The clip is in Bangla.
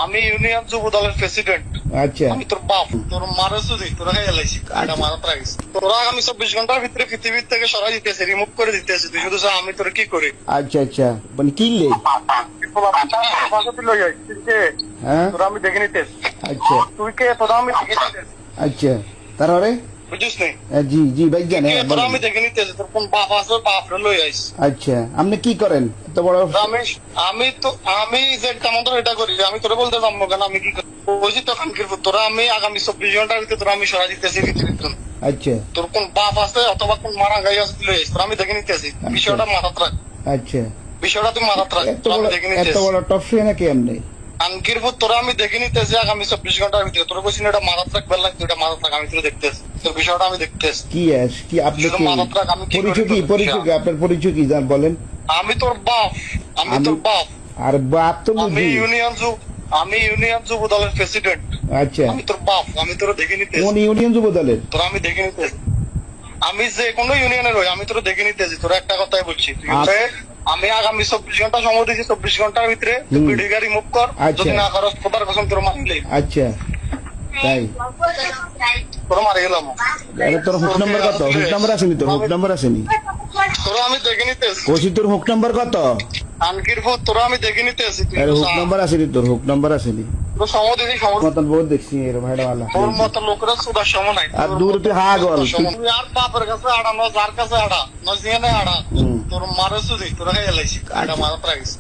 আমি ইউনিয়ন যুব দলের প্রেসিডেন্ট। আচ্ছা আমি তোর বাপ, তোর মারে সুদি, তোরা খাই এলাইছি, এটা মারাত রাখিস। তোরা আগামী 24 ঘন্টার ভিতরে পৃথিবীর থেকে সরাই দিতেছে, রিমুভ করে দিতেছে। তুই শুধু চা, আমি তোর কি করি? আচ্ছা আচ্ছা মানে কিনলে হ্যাঁ তোরা আমি দেখে নিতেছি। আচ্ছা তুই কে? তোরা আমি দেখে নিতেছি, আচ্ছা তারপরে বুঝিস নি? জি জি ভাই জানে তোরা আমি দেখে নিতেছি। তোর কোন বাপ আছে, বাপ রে লই আইস। আচ্ছা আপনি কি করেন এত বড় আমি যে কেমন ধর এটা করি, আমি তোরা বলতে পারবো কেন? আমি কি করি? বুঝি তো কানকির পুত, তোরা আমি আগামী 24 ঘন্টার ভিতরে তোরা আমি সরাই দিতেছি পৃথিবীর জন্য। আচ্ছা তোর কোন বাপ আছে অথবা কোন মারা গাই আছে, লই আইস। তোরা আমি দেখে নিতেছি। বিষয়টা মাথাত রাখ, আচ্ছা বিষয়টা তুই মাথাত রাখ। তোরা আমি দেখে এত নিতেছি। বড় টপ শো নাকি আপনি কানকির পুত, তোরা আমি দেখে নিতেছি আগামী 24 ঘন্টার ভিতরে। তোরা বলছিস এটা মাথাত রাখ, বেল লাগতো, এটা মাথাত রাখ। আমি তোরা দেখতেছি, তোর বিষয়টা আমি দেখতেছি। কি আপনি শুধু কি মাথাত রাখ, আমি কি করি পরিচয় কি তোর পরিচয় কি আপনার পরিচয় কি জান বলেন আমি তোর বাপ, আমি তোর বাপ। আর বাপ তো আমি বুঝি ইউনিয়ন যুব দলের প্রেসিডেন্ট। আচ্ছা আমি তোর বাপ, আমি তোরা দেখে নিতেছি। কোন ইউনিয়ন যুব দলের তোরা আমি দেখে নিতেছি। আমি যে কোনো ইউনিয়নের হই, আমি তোরা দেখে নিতেছি। তোরা একটা কথাই বলছি, তুই হচ্ছে আমি আগামী 24 ঘন্টা সময় দিয়েছি। 24 ঘন্টার ভিতরে তুই ভিডিও রিমুভ কর। আচ্ছা। যদি না করস, খোদার কসম তোর মারিলে, আচ্ছা তাই তোরা মারি গেলাম। আরে তোর হুক নাম্বার কত হুক নাম্বার আসেনি তোর হুক নাম্বার আসেনি তোরা আমি দেখে নিতেছি। কইছি তোর হুক নাম্বার কত আনকির ফুট, তোরা আমি দেখে নিতেছি। তুই আরে হুক নাম্বার আসেনি তোর হুক নাম্বার আসেনি তোর সময় দিয়েছি, সময় মতন বহুত দেখছি এর ভাইডা वाला তোর মতো লোকেরা সুদার সময় নাই। আর দূর তুই হা গল তুই আর বাপের কাছে আড়া, যার কাছে আড়া, নজিয়ে আড়া, তোর মারে সুদি, তোরা খাই এলাইছি, এটা মারাত রাখিস।